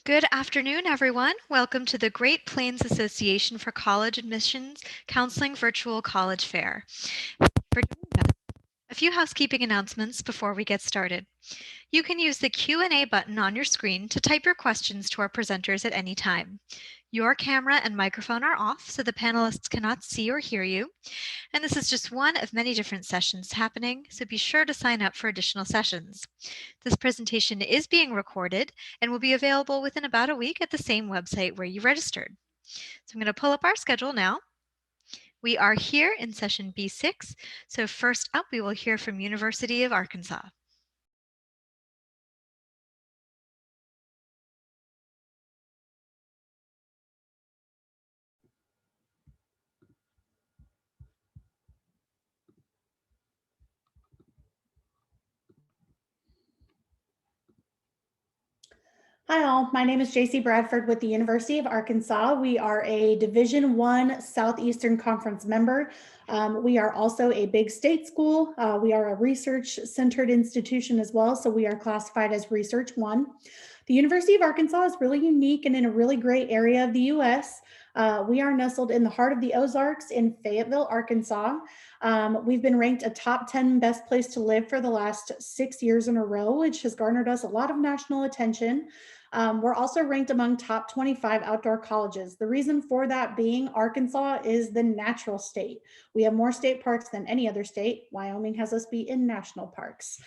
Good afternoon, everyone. Welcome to the Great Plains Association for College Admissions Counseling Virtual College Fair. For a few housekeeping announcements before we get started. You can use the Q&A button on your screen to type your questions to our presenters at any time. Your camera and microphone are off, so the panelists cannot see or hear you. And this is just one of many different sessions happening, so be sure to sign up for additional sessions. This presentation is being recorded and will be available within about a week at the same website where you registered. So I'm going to pull up our schedule now. We are here in session B6, so first up we will hear from University of Arkansas. Hi all, my name is JC Bradford with the University of Arkansas. We are a Division I Southeastern Conference member. We are also a big state school. We are a research-centered institution as well, so we are classified as Research 1. The University of Arkansas is really unique and in a really great area of the U.S. We are nestled in the heart of the Ozarks in Fayetteville, Arkansas. We've been ranked a top 10 best place to live for the last 6 years in a row, which has garnered us a lot of national attention. We're also ranked among top 25 outdoor colleges. The reason for that being Arkansas is the natural state. We have more state parks than any other state. Wyoming has us beat in national parks.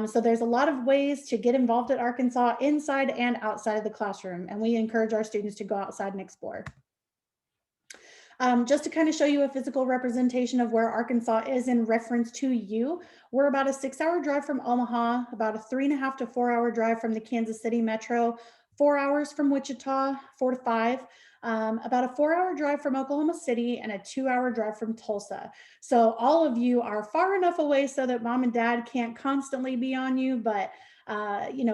So there's a lot of ways to get involved at Arkansas inside and outside of the classroom, and we encourage our students to go outside and explore. Just to kind of show you a physical representation of where Arkansas is in reference to you, we're about a 6-hour drive from Omaha, about a 3.5 to 4-hour drive from the Kansas City Metro, 4 hours from Wichita, 4 to 5, about a 4-hour drive from Oklahoma City, and a 2-hour drive from Tulsa. So all of you are far enough away so that mom and dad can't constantly be on you, but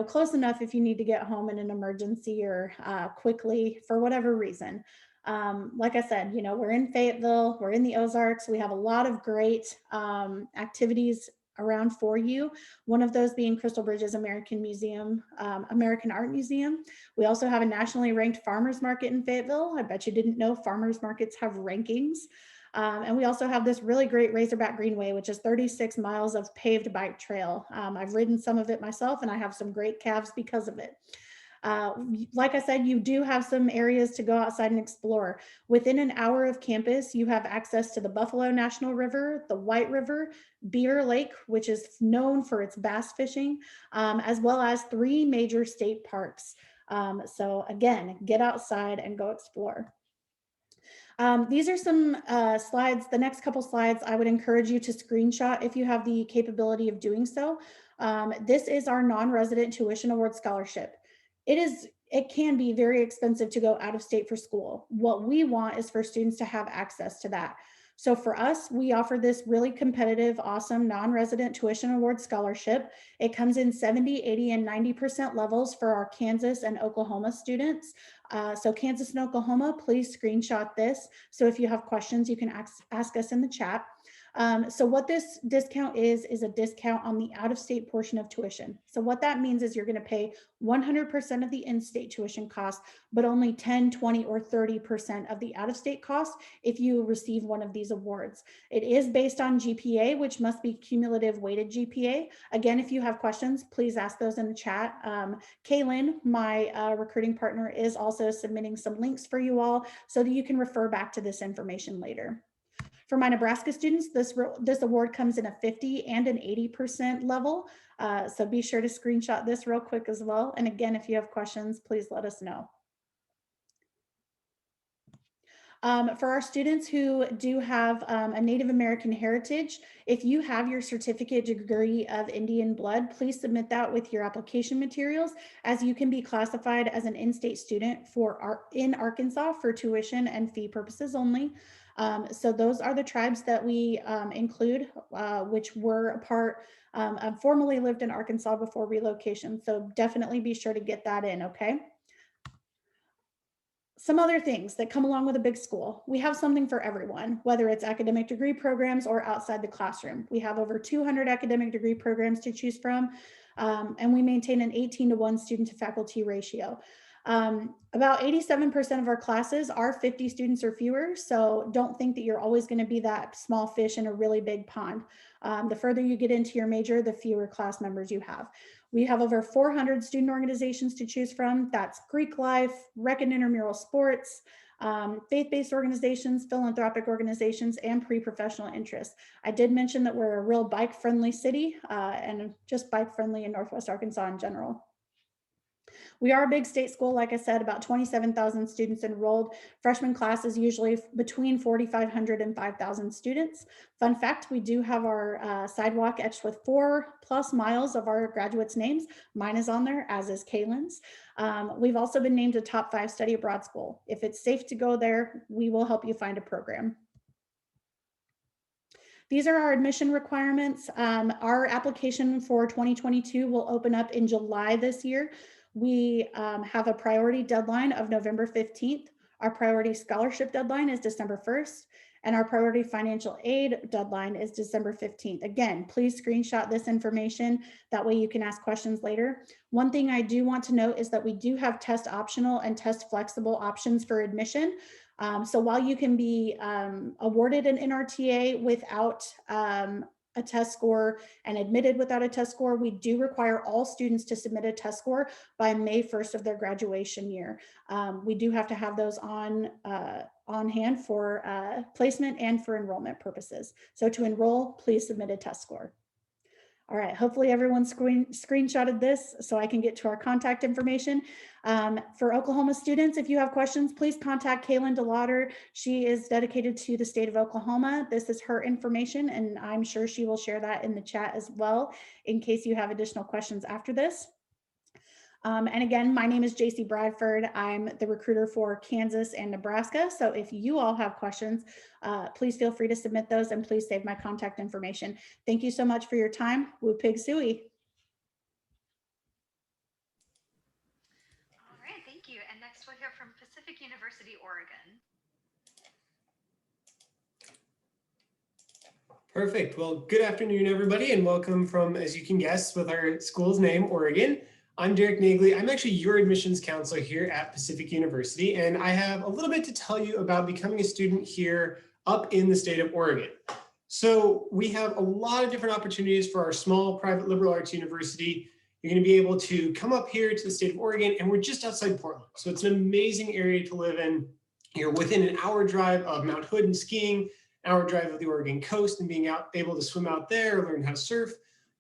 close enough if you need to get home in an emergency or quickly for whatever reason. Like I said, we're in Fayetteville, we're in the Ozarks. We have a lot of great activities around for you. One of those being Crystal Bridges American Art Museum. We also have a nationally ranked farmers market in Fayetteville. I bet you didn't know farmers markets have rankings. And we also have this really great Razorback Greenway, which is 36 miles of paved bike trail. I've ridden some of it myself, and I have some great calves because of it. Like I said, you do have some areas to go outside and explore. Within an hour of campus, you have access to the Buffalo National River, the White River, Beaver Lake, which is known for its bass fishing, as well as 3 major state parks. So again, get outside and go explore. These are some slides. The next couple slides, I would encourage you to screenshot if you have the capability of doing so. This is our non-resident tuition award scholarship. It can be very expensive to go out of state for school. What we want is for students to have access to that. So for us, we offer this really competitive, awesome non-resident tuition award scholarship. It comes in 70, 80, and 90% levels for our Kansas and Oklahoma students. So Kansas and Oklahoma, please screenshot this. So if you have questions, you can ask us in the chat. So what this discount is a discount on the out-of-state portion of tuition. So what that means is you're going to pay 100% of the in-state tuition cost, but only 10, 20, or 30% of the out-of-state cost if you receive one of these awards. It is based on GPA, which must be cumulative weighted GPA. Again, if you have questions, please ask those in the chat. Kaylin, my recruiting partner, is also submitting some links for you all so that you can refer back to this information later. For my Nebraska students, this award comes in a 50 and an 80% level. So be sure to screenshot this real quick as well. And again, if you have questions, please let us know. For our students who do have a Native American heritage, if you have your certificate degree of Indian blood, please submit that with your application materials, as you can be classified as an in-state student in Arkansas for tuition and fee purposes only. So those are the tribes that we include, which were a part formerly lived in Arkansas before relocation. So definitely be sure to get that in, okay? Some other things that come along with a big school. We have something for everyone, whether it's academic degree programs or outside the classroom. We have over 200 academic degree programs to choose from, and we maintain an 18-to-1 student to faculty ratio. About 87% of our classes are 50 students or fewer, so don't think that you're always going to be that small fish in a really big pond. The further you get into your major, the fewer class members you have. We have over 400 student organizations to choose from. That's Greek life, rec and intramural sports, faith-based organizations, philanthropic organizations, and pre-professional interests. I did mention that we're a real bike-friendly city and just bike-friendly in Northwest Arkansas in general. We are a big state school, like I said, about 27,000 students enrolled. Freshman class is usually between 4,500 and 5,000 students. Fun fact, we do have our sidewalk etched with 4+ miles of our graduates' names. Mine is on there, as is Kaylin's. We've also been named a top 5 study abroad school. If it's safe to go there, we will help you find a program. These are our admission requirements. Our application for 2022 will open up in July this year. We have a priority deadline of November 15th. Our priority scholarship deadline is December 1st, and our priority financial aid deadline is December 15th. Again, please screenshot this information. That way you can ask questions later. One thing I do want to note is that we do have test optional and test flexible options for admission. So while you can be awarded an NRTA without a test score and admitted without a test score, we do require all students to submit a test score by May 1st of their graduation year. We do have to have those on hand for placement and for enrollment purposes. So to enroll, please submit a test score. All right, hopefully everyone screenshotted this so I can get to our contact information. For Oklahoma students, if you have questions, please contact Kaylin DeLauder. She is dedicated to the state of Oklahoma. This is her information, and I'm sure she will share that in the chat as well in case you have additional questions after this. And again, my name is JC Bradford. I'm the recruiter for Kansas and Nebraska. So if you all have questions, please feel free to submit those and please save my contact information. Thank you so much for your time. Woo Pig Suey. All right, thank you. And next we'll hear from Pacific University, Oregon. Perfect. Well, good afternoon, everybody, and welcome from, as you can guess, with our school's name, Oregon. I'm Derek Nagley. I'm actually your admissions counselor here at Pacific University, and I have a little bit to tell you about becoming a student here up in the state of Oregon. So we have a lot of different opportunities for our small private liberal arts university. You're going to be able to come up here to the state of Oregon, and we're just outside Portland. So it's an amazing area to live in. You're within an hour drive of Mount Hood and skiing, hour drive of the Oregon coast and being able to swim out there, learn how to surf,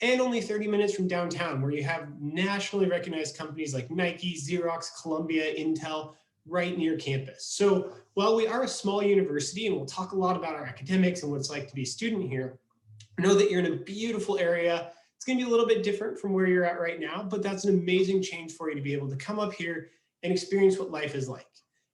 and only 30 minutes from downtown, where you have nationally recognized companies like Nike, Xerox, Columbia, Intel, right near campus. So while we are a small university, and we'll talk a lot about our academics and what it's like to be a student here, know that you're in a beautiful area. It's going to be a little bit different from where you're at right now, but that's an amazing change for you to be able to come up here and experience what life is like.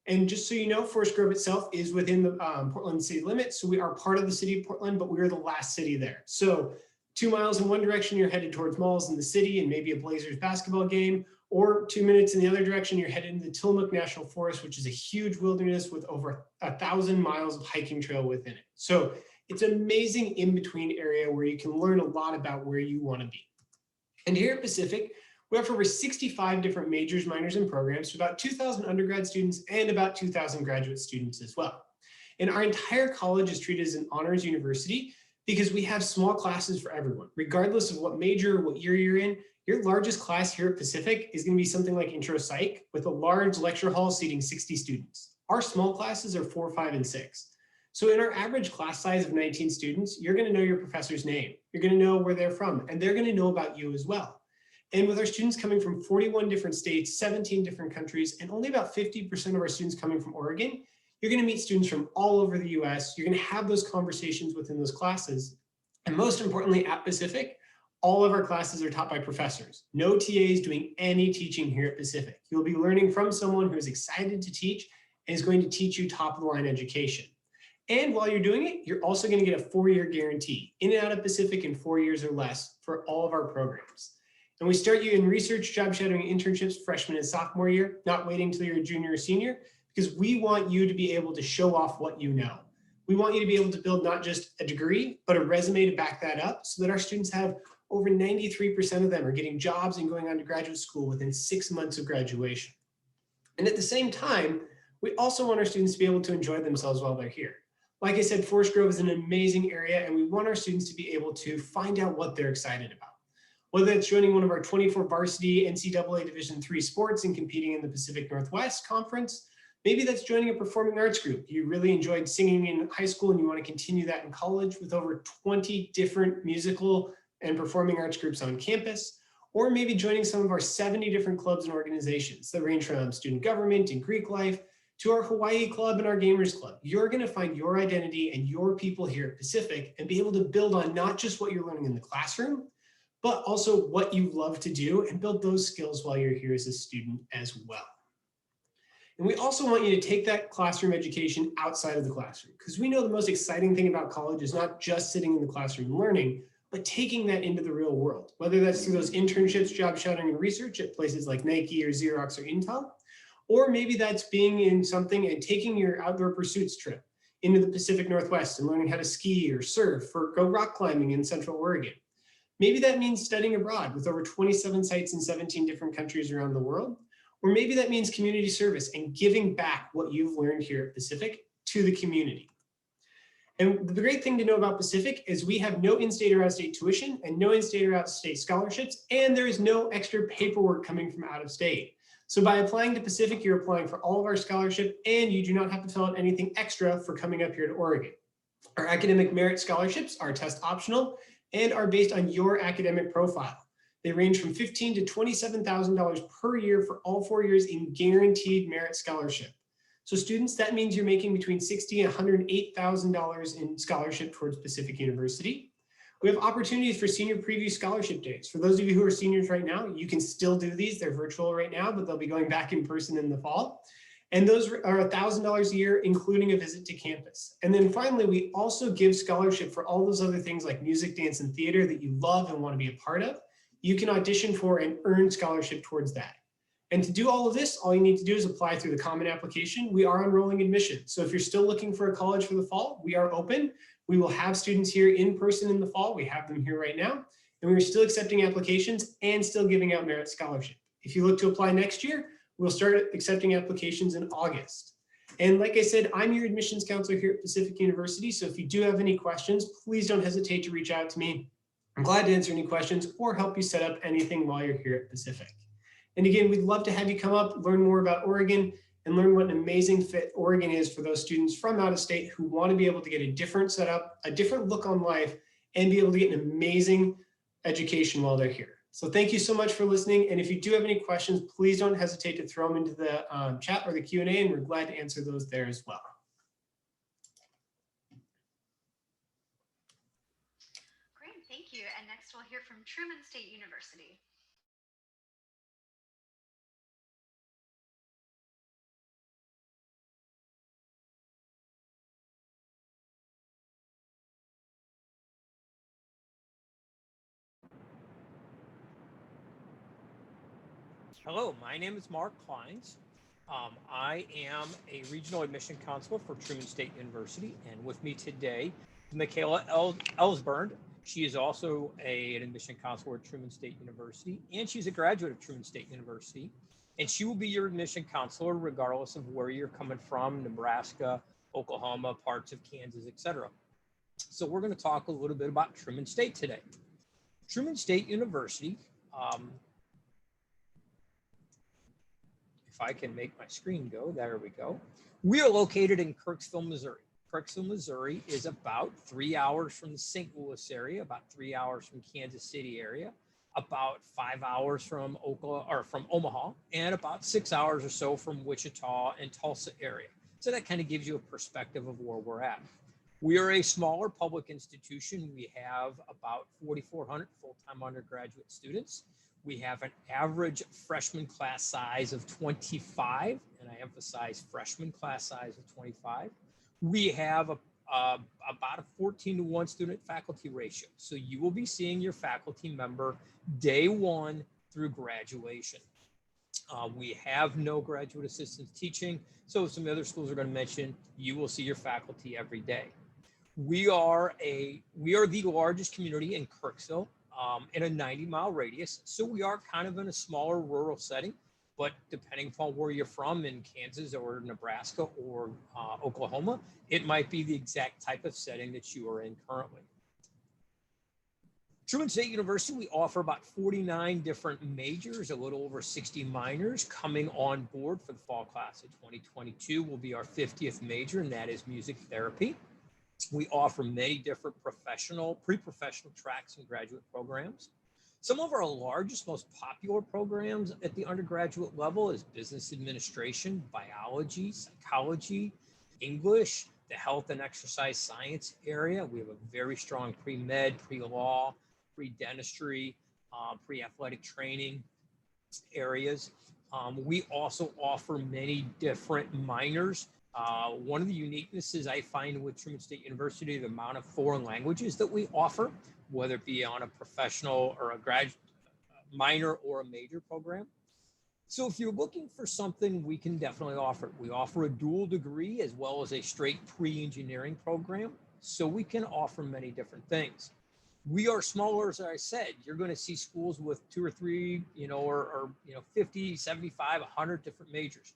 And just so you know, Forest Grove itself is within the Portland city limits. So we are part of the city of Portland, but we're the last city there. So 2 miles in one direction, you're headed towards malls in the city and maybe a Blazers basketball game, or 2 minutes in the other direction, you're headed into the Tillamook National Forest, which is a huge wilderness with over 1,000 miles of hiking trail within it. So it's an amazing in-between area where you can learn a lot about where you want to be. And here at Pacific, we have over 65 different majors, minors, and programs to about 2,000 undergrad students and about 2,000 graduate students as well. And our entire college is treated as an honors university because we have small classes for everyone, regardless of what major or what year you're in. Your largest class here at Pacific is going to be something like Intro Psych with a large lecture hall seating 60 students. Our small classes are 4, 5, and 6. So in our average class size of 19 students, you're going to know your professor's name. You're going to know where they're from, and they're going to know about you as well. And with our students coming from 41 different states, 17 different countries, and only about 50% of our students coming from Oregon, you're going to meet students from all over the US. You're going to have those conversations within those classes. And most importantly, at Pacific, all of our classes are taught by professors. No TAs doing any teaching here at Pacific. You'll be learning from someone who is excited to teach and is going to teach you top of the line education. And while you're doing it, you're also going to get a 4-year guarantee in and out of Pacific in 4 years or less for all of our programs. And we start you in research, job shadowing, internships, freshman and sophomore year, not waiting until you're a junior or senior, because we want you to be able to show off what you know. We want you to be able to build not just a degree, but a resume to back that up so that our students have over 93% of them are getting jobs and going on to graduate school within 6 months of graduation. And at the same time, we also want our students to be able to enjoy themselves while they're here. Like I said, Forest Grove is an amazing area, and we want our students to be able to find out what they're excited about. Whether it's joining one of our 24 varsity NCAA Division III sports and competing in the Pacific Northwest Conference, maybe that's joining a performing arts group. You really enjoyed singing in high school and you want to continue that in college with over 20 different musical and performing arts groups on campus, or maybe joining some of our 70 different clubs and organizations that range from student government and Greek life to our Hawaii Club and our Gamers Club. You're going to find your identity and your people here at Pacific and be able to build on not just what you're learning in the classroom, but also what you love to do and build those skills while you're here as a student as well. And we also want you to take that classroom education outside of the classroom, because we know the most exciting thing about college is not just sitting in the classroom and learning, but taking that into the real world, whether that's through those internships, job shadowing, and research at places like Nike or Xerox or Intel, or maybe that's being in something and taking your outdoor pursuits trip into the Pacific Northwest and learning how to ski or surf or go rock climbing in Central Oregon. Maybe that means studying abroad with over 27 sites in 17 different countries around the world. Or maybe that means community service and giving back what you've learned here at Pacific to the community. And the great thing to know about Pacific is we have no in-state or out-of-state tuition and no in-state or out-of-state scholarships, and there is no extra paperwork coming from out of state. So by applying to Pacific, you're applying for all of our scholarship, and you do not have to fill out anything extra for coming up here to Oregon. Our academic merit scholarships are test optional and are based on your academic profile. They range from $15,000 to $27,000 per year for all 4 years in guaranteed merit scholarship. So students, that means you're making between $60,000 and $108,000 in scholarship towards Pacific University. We have opportunities for senior preview scholarship days. For those of you who are seniors right now, you can still do these. They're virtual right now, but they'll be going back in person in the fall. And those are $1,000 a year, including a visit to campus. And then finally, we also give scholarship for all those other things like music, dance, and theater that you love and want to be a part of. You can audition for and earn scholarship towards that. And to do all of this, all you need to do is apply through the common application. We are on rolling admission. So if you're still looking for a college for the fall, we are open. We will have students here in person in the fall. We have them here right now. And we're still accepting applications and still giving out merit scholarship. If you look to apply next year, we'll start accepting applications in August. And like I said, I'm your admissions counselor here at Pacific University. So if you do have any questions, please don't hesitate to reach out to me. I'm glad to answer any questions or help you set up anything while you're here at Pacific. And again, we'd love to have you come up, learn more about Oregon, and learn what an amazing fit Oregon is for those students from out of state who want to be able to get a different setup, a different look on life, and be able to get an amazing education while they're here. So thank you so much for listening. And if you do have any questions, please don't hesitate to throw them into the chat or the Q&A, and we're glad to answer those there as well. Great, thank you. And next we'll hear from Truman State University. Hello, my name is Mark Kleins. I am a regional admission counselor for Truman State University, and with me today is Michaela Ellsburn. She is also an admission counselor at Truman State University, and she's a graduate of Truman State University. And she will be your admission counselor regardless of where you're coming from, Nebraska, Oklahoma, parts of Kansas, etc. So we're going to talk a little bit about Truman State today. Truman State University, if I can make my screen go, there we go. We are located in Kirksville, Missouri. Kirksville, Missouri is about 3 hours from the St. Louis area, about 3 hours from Kansas City area, about 5 hours from Omaha, and about 6 hours or so from Wichita and Tulsa area. So that kind of gives you a perspective of where we're at. We are a smaller public institution. We have about 4,400 full-time undergraduate students. We have an average freshman class size of 25, and I emphasize freshman class size of 25. We have about a 14-to-1 student-faculty ratio. So you will be seeing your faculty member day one through graduation. We have no graduate assistants teaching. So some other schools are going to mention, you will see your faculty every day. We are the largest community in Kirksville. In a 90-mile radius. So we are kind of in a smaller rural setting, but depending upon where you're from in Kansas or Nebraska or Oklahoma, it might be the exact type of setting that you are in currently. Truman State University, we offer about 49 different majors, a little over 60 minors coming on board for the fall class of 2022 will be our 50th major, and that is music therapy. We offer many different professional, pre-professional tracks and graduate programs. Some of our largest, most popular programs at the undergraduate level is business administration, biology, psychology, English, the health and exercise science area. We have a very strong pre-med, pre-law, pre-dentistry, pre-athletic training areas. We also offer many different minors. One of the uniquenesses I find with Truman State University, the amount of foreign languages that we offer, whether it be on a professional or a graduate minor or a major program. So if you're looking for something, we can definitely offer it. We offer a dual degree as well as a straight pre-engineering program. So we can offer many different things. We are smaller, as I said. You're going to see schools with 2 or 3, or 50, 75, 100 different majors.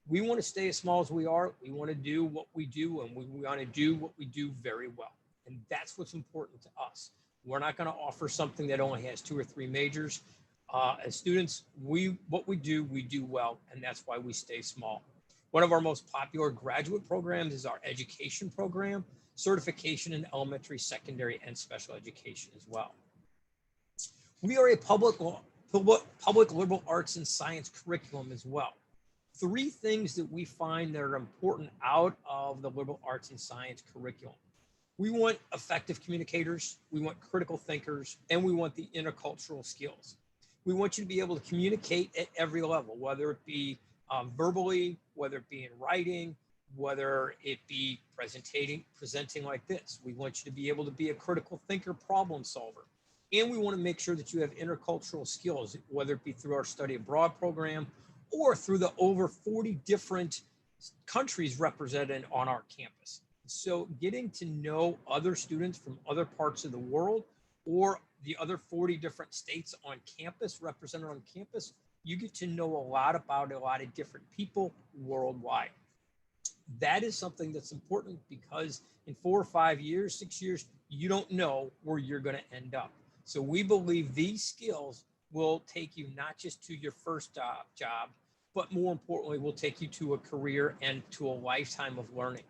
We want to stay as small as we are. We want to do what we do, and we want to do what we do very well. And that's what's important to us. We're not going to offer something that only has 2 or 3 majors. As students, what we do well, and that's why we stay small. One of our most popular graduate programs is our education program, certification in elementary, secondary, and special education as well. We are a public liberal arts and science curriculum as well. 3 things that we find that are important out of the liberal arts and science curriculum. We want effective communicators, we want critical thinkers, and we want the intercultural skills. We want you to be able to communicate at every level, whether it be verbally, whether it be in writing, whether it be presenting like this. We want you to be able to be a critical thinker, problem solver. And we want to make sure that you have intercultural skills, whether it be through our study abroad program or through the over 40 different countries represented on our campus. So getting to know other students from other parts of the world or the other 40 different states on campus, represented on campus, you get to know a lot about a lot of different people worldwide. That is something that's important because in 4 or 5 years, 6 years, you don't know where you're going to end up. So we believe these skills will take you not just to your first job, but more importantly, will take you to a career and to a lifetime of learning.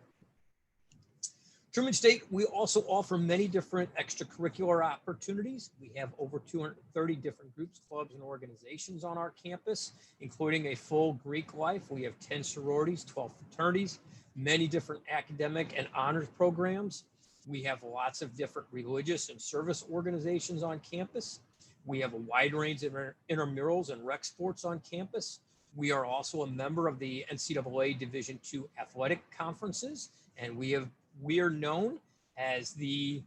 Truman State, we also offer many different extracurricular opportunities. We have over 230 different groups, clubs, and organizations on our campus, including a full Greek life. We have 10 sororities, 12 fraternities, many different academic and honors programs. We have lots of different religious and service organizations on campus. We have a wide range of intramurals and rec sports on campus. We are also a member of the NCAA Division II athletic conferences, and we are known as at the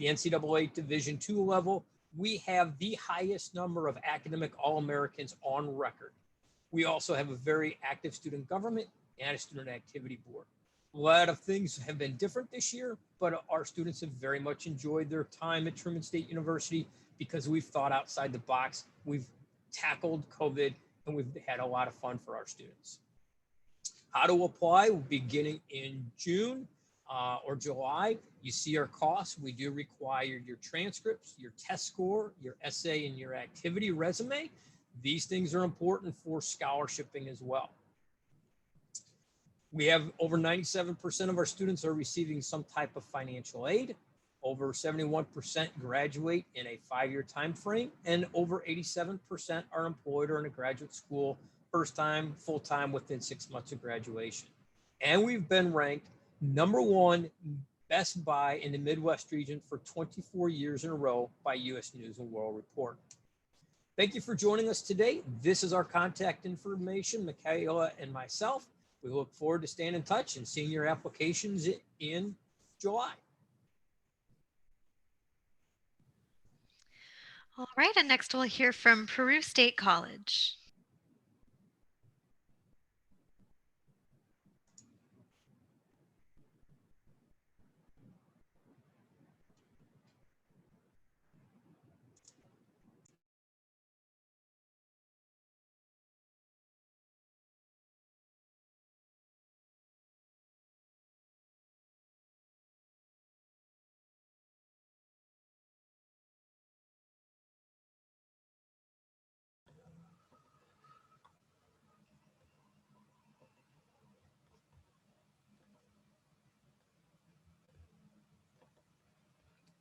NCAA Division II level, we have the highest number of academic All-Americans on record. We also have a very active student government and a student activity board. A lot of things have been different this year, but our students have very much enjoyed their time at Truman State University because we've thought outside the box. We've tackled COVID, and we've had a lot of fun for our students. How to apply, beginning in June or July. You see our costs. We do require your transcripts, your test score, your essay, and your activity resume. These things are important for scholarshiping as well. We have over 97% of our students are receiving some type of financial aid. Over 71% graduate in a 5-year time frame, and over 87% are employed or in a graduate school first time, full time within 6 months of graduation. And we've been ranked #1 Best Buy in the Midwest region for 24 years in a row by U.S. News and World Report. Thank you for joining us today. This is our contact information, Michaela and myself. We look forward to staying in touch and seeing your applications in July. All right, and next we'll hear from Peru State College.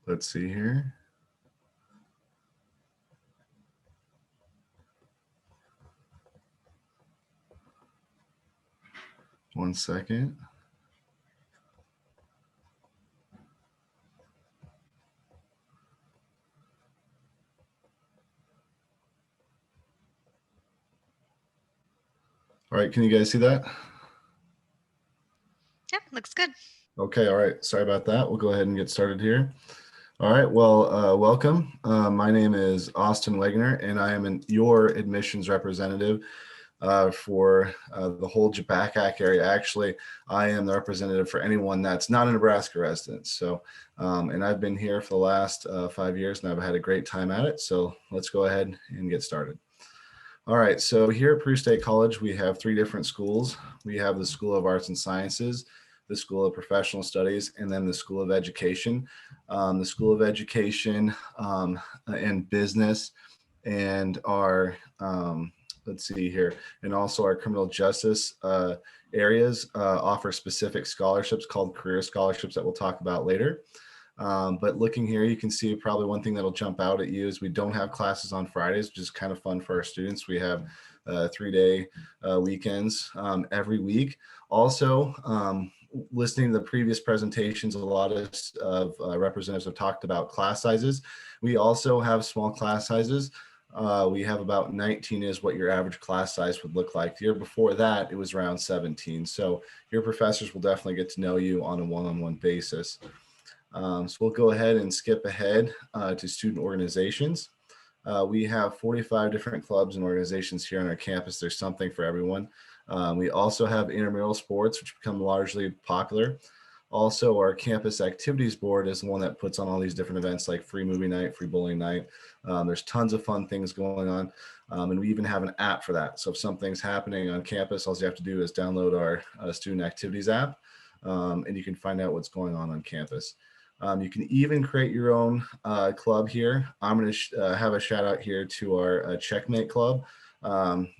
let's see here. One second. All right, can you guys see that? Yep, looks good. Okay, all right. Sorry about that. We'll go ahead and get started here. All right, well, welcome. My name is Austin Wegner, and I am your admissions representative for the whole Japacac area. Actually, I am the representative for anyone that's not a Nebraska resident. So, and I've been here for the last 5 years, and I've had a great time at it. So let's go ahead and get started. All right, so here at Peru State College, we have 3 different schools. We have the School of Arts and Sciences, the School of Professional Studies, and then the School of Education. The School of Education and Business and our, let's see here, and also our criminal justice areas offer specific scholarships called career scholarships that we'll talk about later. But looking here, you can see probably one thing that'll jump out at you is we don't have classes on Fridays, which is kind of fun for our students. We have 3-day weekends every week. Also, listening to the previous presentations, a lot of representatives have talked about class sizes. We also have small class sizes. We have about 19 is what your average class size would look like. The year before that, it was around 17. So your professors will definitely get to know you on a one-on-one basis. So we'll go ahead and skip ahead to student organizations. We have 45 different clubs and organizations here on our campus. There's something for everyone. We also have intramural sports, which become largely popular. Also, our campus activities board is the one that puts on all these different events like free movie night, free bowling night. There's tons of fun things going on. And we even have an app for that. So if something's happening on campus, all you have to do is download our student activities app, and you can find out what's going on campus. You can even create your own club here. I'm going to have a shout out here to our Checkmate Club.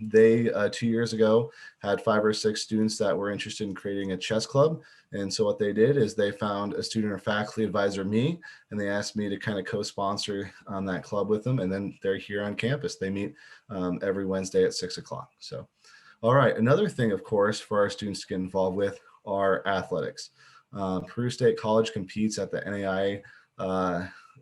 They 2 years ago had 5 or 6 students that were interested in creating a chess club. And so what they did is they found a student or faculty advisor, me, and they asked me to kind of co-sponsor that club with them. And then they're here on campus. They meet every Wednesday at 6 o'clock. So, all right. Another thing, of course, for our students to get involved with are athletics. Peru State College competes at the NAIA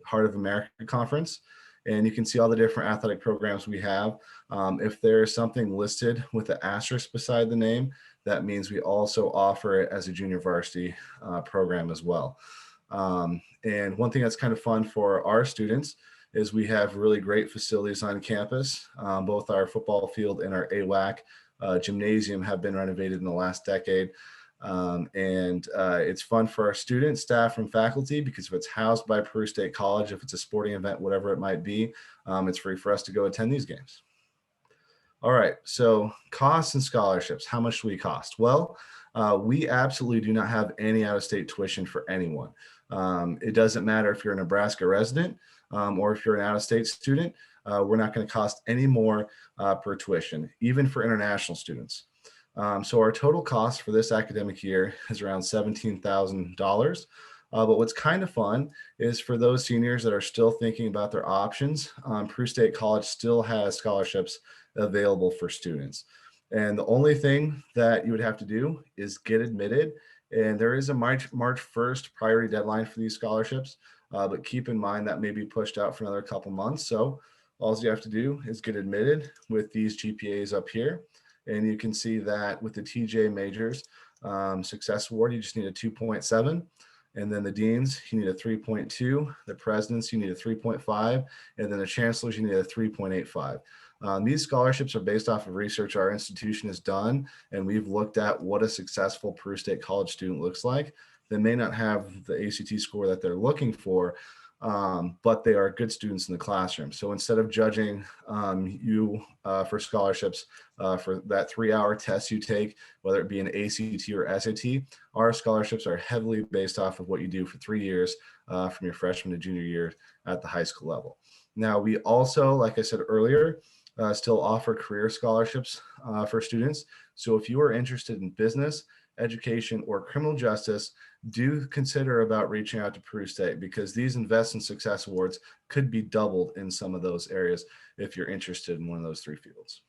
Heart of America Conference, and you can see all the different athletic programs we have. If there's something listed with an asterisk beside the name, that means we also offer it as a junior varsity program as well. And one thing that's kind of fun for our students is we have really great facilities on campus. Both our football field and our AWAC gymnasium have been renovated in the last decade. It's fun for our students, staff, and faculty because if it's housed by Peru State College, if it's a sporting event, whatever it might be, it's free for us to go attend these games. All right, so costs and scholarships. How much do we cost? Well, we absolutely do not have any out-of-state tuition for anyone. It doesn't matter if you're a Nebraska resident or if you're an out-of-state student. We're not going to cost any more per tuition, even for international students. So our total cost for this academic year is around $17,000. But what's kind of fun is for those seniors that are still thinking about their options, Peru State College still has scholarships available for students. And the only thing that you would have to do is get admitted. And there is a March 1st priority deadline for these scholarships, but keep in mind that may be pushed out for another couple months. So all you have to do is get admitted with these GPAs up here. And you can see that with the TJ majors success award, you just need a 2.7. And then the deans, you need a 3.2. The presidents, you need a 3.5. And then the chancellors, you need a 3.85. These scholarships are based off of research our institution has done, and we've looked at what a successful Peru State College student looks like. They may not have the ACT score that they're looking for, but they are good students in the classroom. So instead of judging you for scholarships for that 3-hour test you take, whether it be an ACT or SAT, our scholarships are heavily based off of what you do for 3 years from your freshman to junior year at the high school level. Now, we also, like I said earlier, still offer career scholarships for students. So if you are interested in business, education, or criminal justice, do consider about reaching out to Peru State, because these Invest in Success awards could be doubled in some of those areas if you're interested in one of those 3 fields.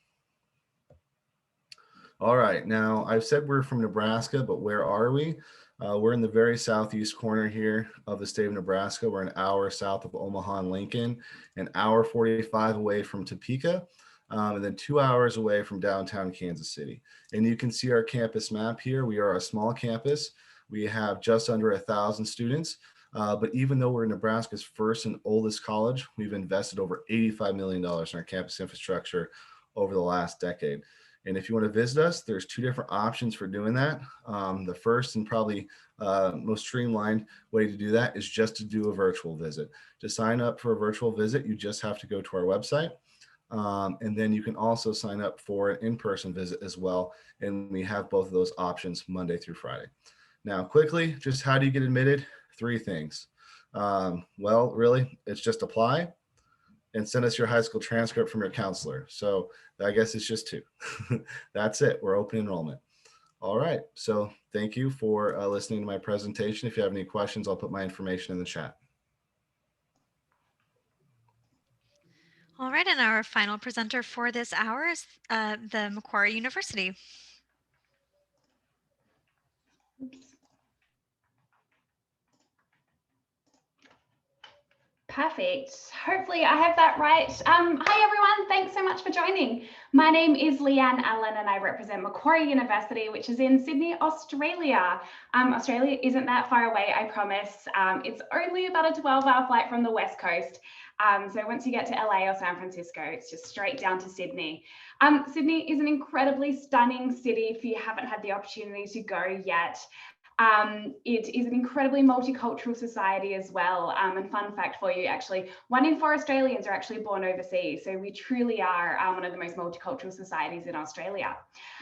All right, now I've said we're from Nebraska, but where are we? We're in the very southeast corner here of the state of Nebraska. We're an hour south of Omaha and Lincoln, an hour 45 away from Topeka, and then 2 hours away from downtown Kansas City. And you can see our campus map here. We are a small campus. We have just under 1,000 students. But even though we're Nebraska's first and oldest college, we've invested over $85 million in our campus infrastructure over the last decade. And if you want to visit us, there's 2 different options for doing that. The first and probably most streamlined way to do that is just to do a virtual visit. To sign up for a virtual visit, you just have to go to our website. And then you can also sign up for an in-person visit as well. And we have both of those options Monday through Friday. Now, quickly, just how do you get admitted? 3 things. Well, really, it's just apply and send us your high school transcript from your counselor. So I guess it's just 2. That's it. We're open enrollment. All right. So thank you for listening to my presentation. If you have any questions, I'll put my information in the chat. All right, and our final presenter for this hour is the Macquarie University. Perfect. Hopefully I have that right. Hi everyone, thanks so much for joining. My name is Leanne Allen and I represent Macquarie University, which is in Sydney, Australia. Australia isn't that far away, I promise. It's only about a 12-hour flight from the West Coast. So once you get to LA or San Francisco, it's just straight down to Sydney. Sydney is an incredibly stunning city if you haven't had the opportunity to go yet. It is an incredibly multicultural society as well. And fun fact for you, actually, 1 in 4 Australians are actually born overseas. So we truly are one of the most multicultural societies in Australia.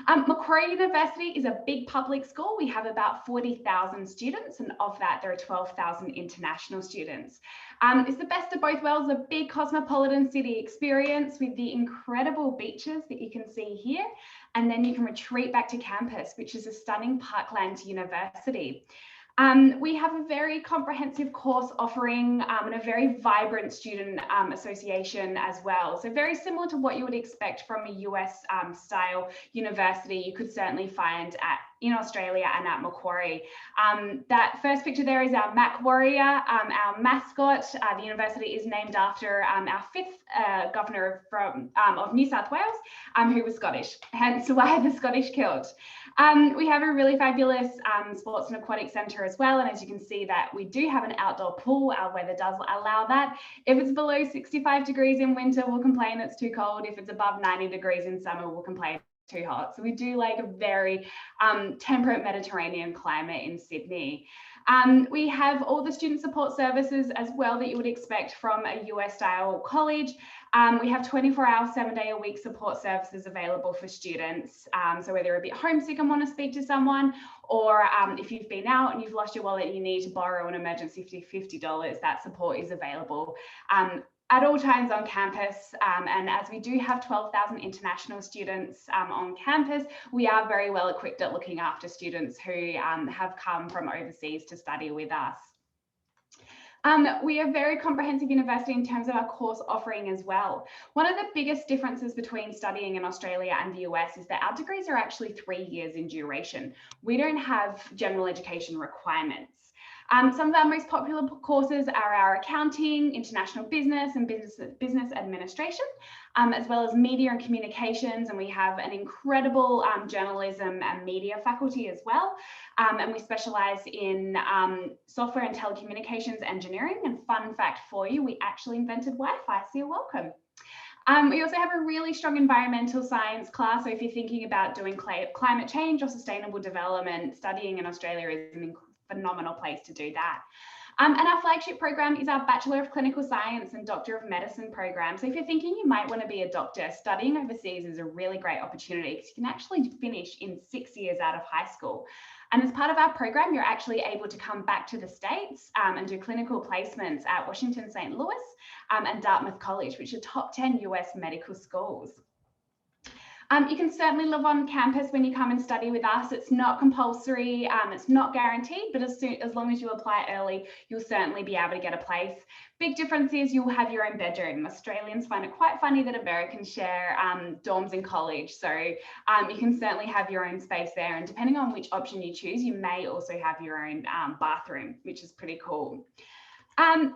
Macquarie University is a big public school. We have about 40,000 students, and of that, there are 12,000 international students. It's the best of both worlds, a big cosmopolitan city experience with the incredible beaches that you can see here. And then you can retreat back to campus, which is a stunning parkland university. We have a very comprehensive course offering and a very vibrant student association as well. So very similar to what you would expect from a US style university, you could certainly find in Australia and at Macquarie. That first picture there is our Mac Warrior, our mascot. The university is named after our 5th governor of New South Wales, who was Scottish, hence why the Scottish kilt. We have a really fabulous sports and aquatic centre as well. And as you can see that we do have an outdoor pool. Our weather does allow that. If it's below 65 degrees in winter, we'll complain it's too cold. If it's above 90 degrees in summer, we'll complain it's too hot. So we do like a very temperate Mediterranean climate in Sydney. We have all the student support services as well that you would expect from a US style college. We have 24-hour, 7-day-a-week support services available for students. So whether you're a bit homesick and want to speak to someone, or if you've been out and you've lost your wallet and you need to borrow an emergency $50, that support is available at all times on campus. And as we do have 12,000 international students on campus, we are very well equipped at looking after students who have come from overseas to study with us. We are a very comprehensive university in terms of our course offering as well. One of the biggest differences between studying in Australia and the US is that our degrees are actually 3 years in duration. We don't have general education requirements. Some of our most popular courses are our accounting, international business and business administration, as well as media and communications. And we have an incredible journalism and media faculty as well. And we specialize in software and telecommunications engineering. And fun fact for you, we actually invented Wi-Fi, so you're welcome. We also have a really strong environmental science class. So if you're thinking about doing climate change or sustainable development, studying in Australia is an phenomenal place to do that. And our flagship program is our Bachelor of Clinical Science and Doctor of Medicine program. So if you're thinking you might want to be a doctor, studying overseas is a really great opportunity because you can actually finish in 6 years out of high school. And as part of our program, you're actually able to come back to the States and do clinical placements at Washington St. Louis and Dartmouth College, which are top 10 US medical schools. You can certainly live on campus when you come and study with us. It's not compulsory, it's not guaranteed, but as long as you apply early, you'll certainly be able to get a place. Big difference is you'll have your own bedroom. Australians find it quite funny that Americans share dorms in college. So you can certainly have your own space there. And depending on which option you choose, you may also have your own bathroom, which is pretty cool.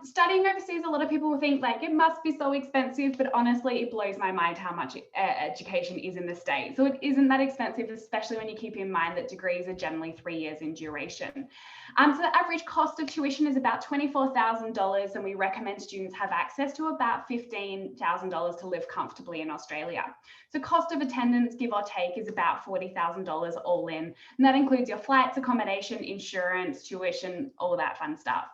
Studying overseas, a lot of people will think like it must be so expensive, but honestly, it blows my mind how much education is in the States. So it isn't that expensive, especially when you keep in mind that degrees are generally 3 years in duration. So the average cost of tuition is about $24,000, and we recommend students have access to about $15,000 to live comfortably in Australia. So cost of attendance, give or take, is about $40,000 all in, and that includes your flights, accommodation, insurance, tuition, all that fun stuff.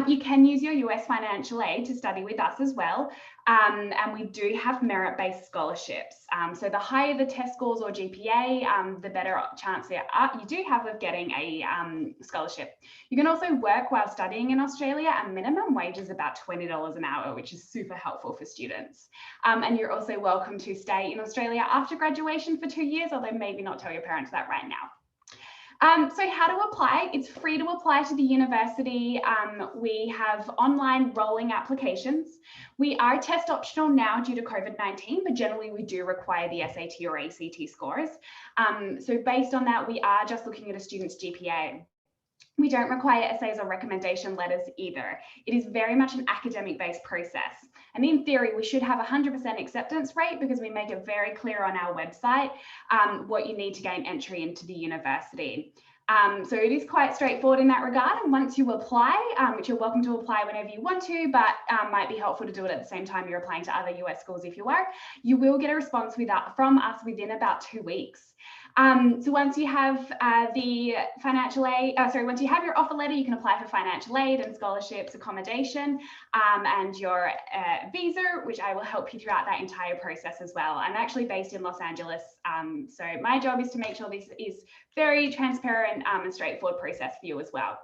You can use your US financial aid to study with us as well. And we do have merit-based scholarships. So the higher the test scores or GPA, the better chance you do have of getting a scholarship. You can also work while studying in Australia, and minimum wage is about $20 an hour, which is super helpful for students. And you're also welcome to stay in Australia after graduation for 2 years, although maybe not tell your parents that right now. So how to apply? It's free to apply to the university. We have online rolling applications. We are test optional now due to COVID-19, but generally we do require the SAT or ACT scores. So based on that, we are just looking at a student's GPA. We don't require essays or recommendation letters either. It is very much an academic-based process. And in theory, we should have 100% acceptance rate because we make it very clear on our website what you need to gain entry into the university. So it is quite straightforward in that regard. And once you apply, which you're welcome to apply whenever you want to, but might be helpful to do it at the same time you're applying to other US schools if you are, you will get a response from us within about 2 weeks. So once you have the financial aid, once you have your offer letter, you can apply for financial aid and scholarships, accommodation, and your visa, which I will help you throughout that entire process as well. I'm actually based in Los Angeles, so my job is to make sure this is very transparent and straightforward process for you as well.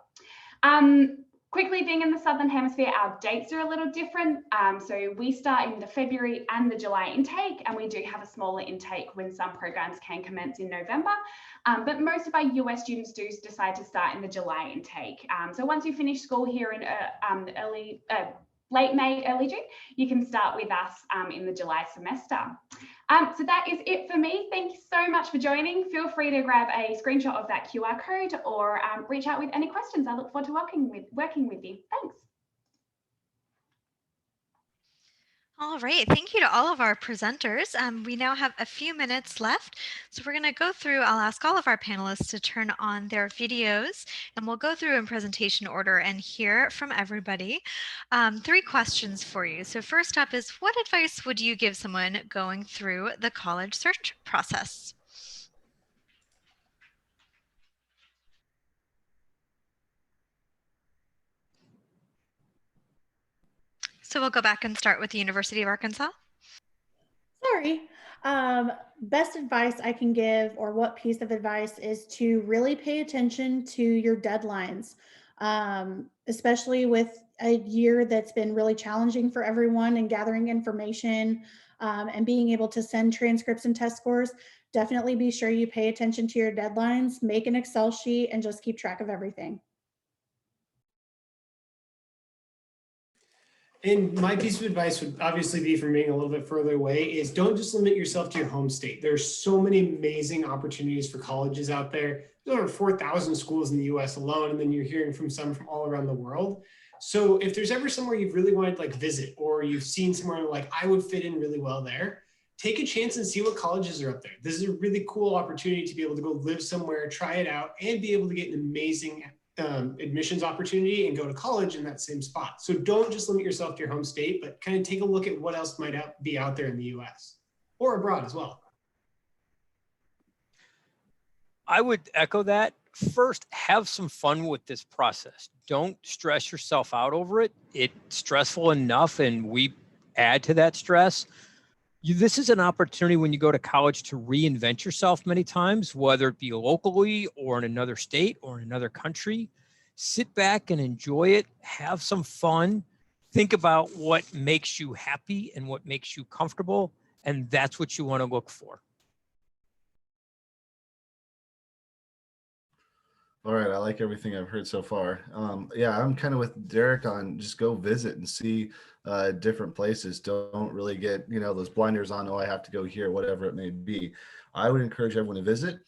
Quickly, being in the Southern Hemisphere, our dates are a little different. So we start in the February and the July intake, and we do have a smaller intake when some programs can commence in November. But most of our US students do decide to start in the July intake. So once you finish school here in late May, early June, you can start with us in the July semester. So that is it for me. Thank you so much for joining. Feel free to grab a screenshot of that QR code or reach out with any questions. I look forward to working with you. Thanks. All right, thank you to all of our presenters. We now have a few minutes left, so we're going to go through. I'll ask all of our panelists to turn on their videos, and we'll go through in presentation order and hear from everybody. 3 questions for you. So first up is, what advice would you give someone going through the college search process? So we'll go back and start with the University of Arkansas. Sorry. Best advice I can give, or what piece of advice, is to really pay attention to your deadlines, especially with a year that's been really challenging for everyone and gathering information and being able to send transcripts and test scores. Definitely be sure you pay attention to your deadlines, make an Excel sheet, and just keep track of everything. And my piece of advice would obviously be, from being a little bit further away, is don't just limit yourself to your home state. There's so many amazing opportunities for colleges out there. There's over 4,000 schools in the US alone, and then you're hearing from some from all around the world. So if there's ever somewhere you've really wanted to like visit, or you've seen somewhere like I would fit in really well there, take a chance and see what colleges are up there. This is a really cool opportunity to be able to go live somewhere, try it out, and be able to get an amazing admissions opportunity and go to college in that same spot. So don't just limit yourself to your home state, but kind of take a look at what else might be out there in the US or abroad as well. I would echo that. First, have some fun with this process. Don't stress yourself out over it. It's stressful enough, and we add to that stress. This is an opportunity when you go to college to reinvent yourself many times, whether it be locally or in another state or in another country. Sit back and enjoy it. Have some fun. Think about what makes you happy and what makes you comfortable. And that's what you want to look for. All right, I like everything I've heard so far. Yeah, I'm kind of with Derek on just go visit and see different places. Don't really get, those blinders on, oh, I have to go here, whatever it may be. I would encourage everyone to visit.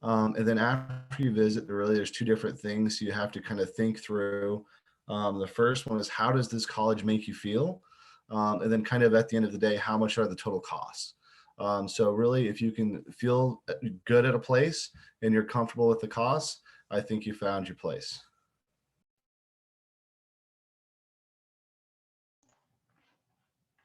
And then after you visit, there's two different things you have to kind of think through. The first one is, how does this college make you feel? And then kind of at the end of the day, how much are the total costs? So really, if you can feel good at a place and you're comfortable with the costs, I think you found your place.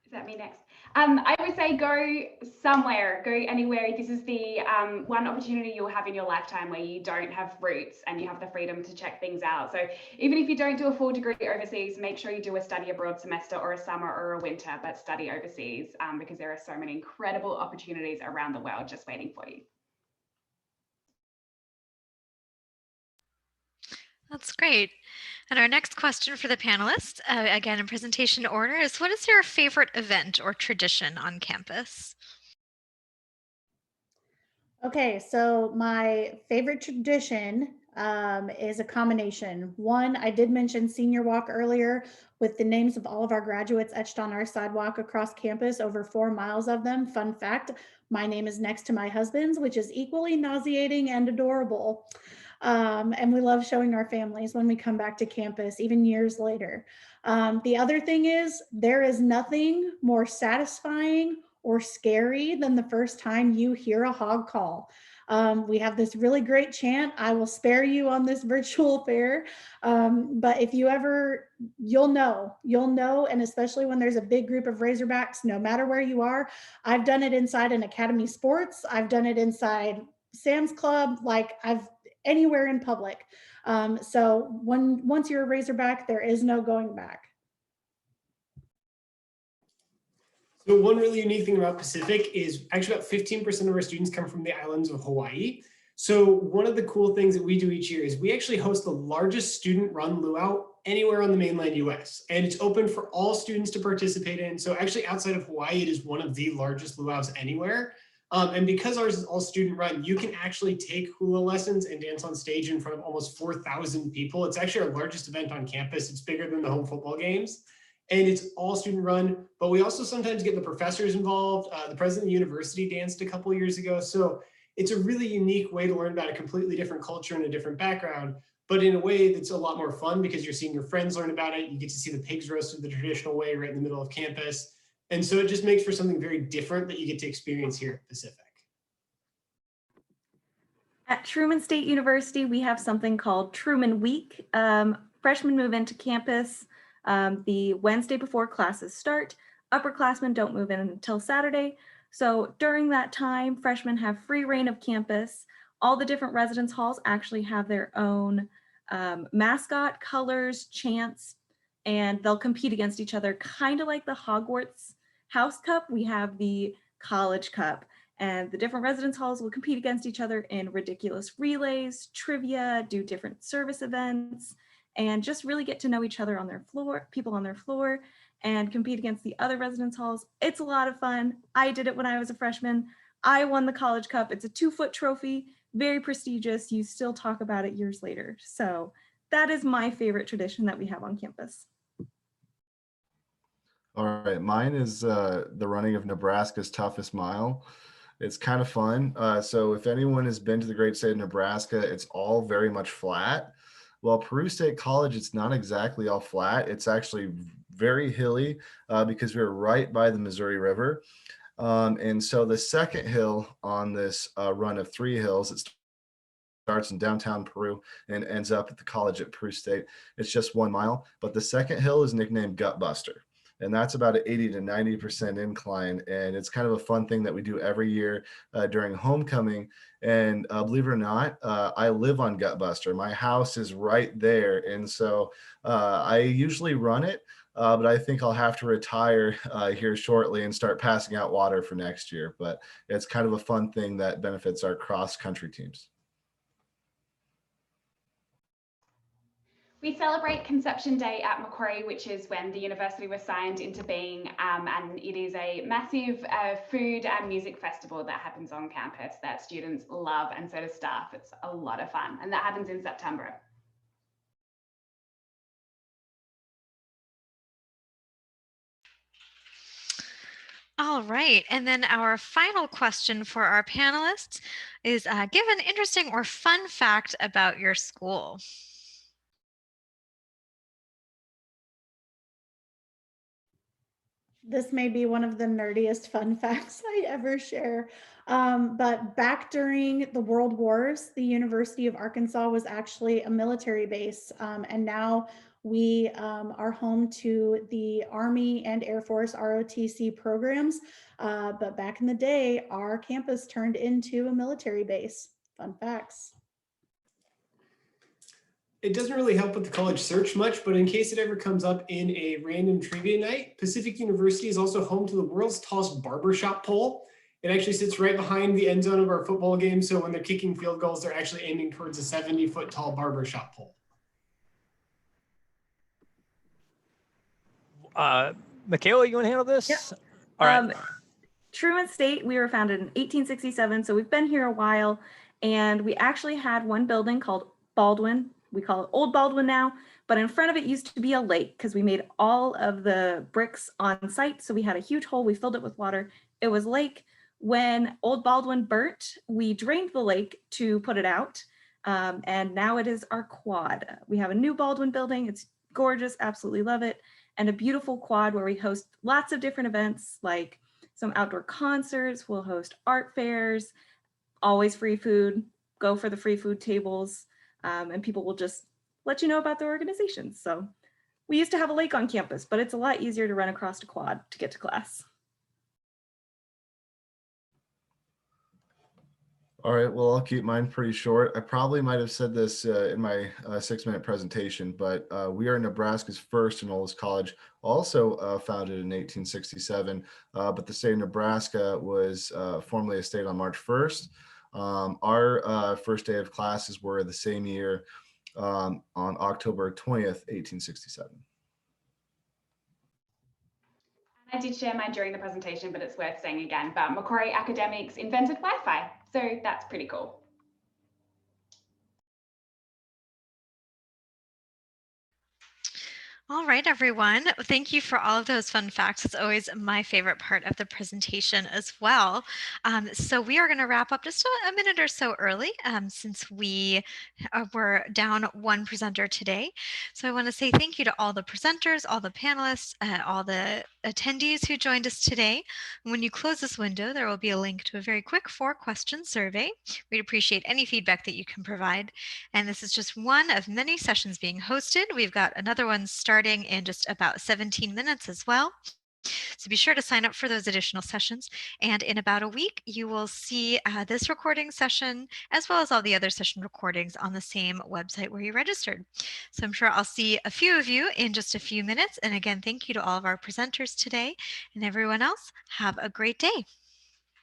Is that me next? I would say go somewhere, go anywhere. This is the one opportunity you'll have in your lifetime where you don't have roots and you have the freedom to check things out. So even if you don't do a full degree overseas, make sure you do a study abroad semester or a summer or a winter, but study overseas because there are so many incredible opportunities around the world just waiting for you. That's great. And our next question for the panelists, again in presentation order, is what is your favorite event or tradition on campus? Okay, so my favorite tradition is a combination. One, I did mention senior walk earlier with the names of all of our graduates etched on our sidewalk across campus, over 4 miles of them. Fun fact, my name is next to my husband's, which is equally nauseating and adorable. And we love showing our families when we come back to campus, even years later. The other thing is, there is nothing more satisfying or scary than the first time you hear a hog call. We have this really great chant. I will spare you on this virtual fair. But if you ever, you'll know, and especially when there's a big group of Razorbacks, no matter where you are. I've done it inside an Academy Sports. I've done it inside Sam's Club, like anywhere in public. So once you're a Razorback, there is no going back. So one really unique thing about Pacific is actually about 15% of our students come from the islands of Hawaii. So one of the cool things that we do each year is we actually host the largest student-run luau anywhere on the mainland US. And it's open for all students to participate in. So actually outside of Hawaii, it is one of the largest luau's anywhere. And because ours is all student run, you can actually take hula lessons and dance on stage in front of almost 4,000 people. It's actually our largest event on campus. It's bigger than the home football games. And it's all student run, but we also sometimes get the professors involved. The president of the university danced a couple of years ago. So it's a really unique way to learn about a completely different culture and a different background, but in a way that's a lot more fun because you're seeing your friends learn about it. You get to see the pigs roasted the traditional way right in the middle of campus. And so it just makes for something very different that you get to experience here at Pacific. At Truman State University, we have something called Truman Week. Freshmen move into campus the Wednesday before classes start. Upperclassmen don't move in until Saturday. So during that time, freshmen have free reign of campus. All the different residence halls actually have their own mascot, colors, chants, and they'll compete against each other, kind of like the Hogwarts House Cup. We have the College Cup, and the different residence halls will compete against each other in ridiculous relays, trivia, do different service events, and just really get to know each other on their floor, people on their floor, and compete against the other residence halls. It's a lot of fun. I did it when I was a freshman. I won the College Cup. It's a 2-foot trophy, very prestigious. You still talk about it years later. So that is my favorite tradition that we have on campus. All right, mine is the running of Nebraska's toughest mile. It's kind of fun. So if anyone has been to the great state of Nebraska, it's all very much flat. Well, Peru State College, it's not exactly all flat. It's actually very hilly because we're right by the Missouri River. And so the second hill on this run of 3 hills, it starts in downtown Peru and ends up at the college at Peru State. It's just 1 mile, but the second hill is nicknamed Gutbuster. And that's about an 80 to 90% incline. And it's kind of a fun thing that we do every year during homecoming. And believe it or not, I live on Gutbuster. My house is right there. And so I usually run it, but I think I'll have to retire here shortly and start passing out water for next year. But it's kind of a fun thing that benefits our cross-country teams. We celebrate Conception Day at Macquarie, which is when the university was signed into being, and it is a massive food and music festival that happens on campus that students love, and so does staff. It's a lot of fun, and that happens in September. All right, and then our final question for our panelists is give an interesting or fun fact about your school. This may be one of the nerdiest fun facts I ever share. But back during the World Wars, the University of Arkansas was actually a military base. And now we are home to the Army and Air Force ROTC programs. But back in the day, our campus turned into a military base. Fun facts. It doesn't really help with the college search much, but in case it ever comes up in a random trivia night, Pacific University is also home to the world's tallest barbershop pole. It actually sits right behind the end zone of our football game. So when they're kicking field goals, they're actually aiming towards a 70-foot tall barbershop pole. Michaela, you want to handle this? Yep. All right. Truman State, we were founded in 1867, so we've been here a while, and we actually had one building called Baldwin. We call it Old Baldwin now, but in front of it used to be a lake because we made all of the bricks on site. So we had a huge hole, we filled it with water. It was lake. When Old Baldwin burnt, we drained the lake to put it out. And now it is our quad. We have a new Baldwin building. It's gorgeous, absolutely love it. And a beautiful quad where we host lots of different events like some outdoor concerts. We'll host art fairs, always free food, go for the free food tables. And people will just let you know about their organizations. So we used to have a lake on campus, but it's a lot easier to run across a quad to get to class. All right, well, I'll keep mine pretty short. I probably might have said this in my 6-minute presentation, but we are Nebraska's first and oldest college, also founded in 1867, but the state of Nebraska was formally a state on March 1st. Our first day of classes were the same year on October 20th, 1867. I did share mine during the presentation, but it's worth saying again. But Macquarie academics invented Wi-Fi, so that's pretty cool. All right, everyone. Thank you for all of those fun facts. It's always my favorite part of the presentation as well. So we are going to wrap up just a minute or so early since we were down one presenter today. So I want to say thank you to all the presenters, all the panelists, all the attendees who joined us today. When you close this window, there will be a link to a very quick 4-question survey. We'd appreciate any feedback that you can provide. And this is just one of many sessions being hosted. We've got another one starting in just about 17 minutes as well. So be sure to sign up for those additional sessions. And in about a week, you will see this recording session, as well as all the other session recordings on the same website where you registered. So I'm sure I'll see a few of you in just a few minutes. And again, thank you to all of our presenters today, and everyone else. Have a great day.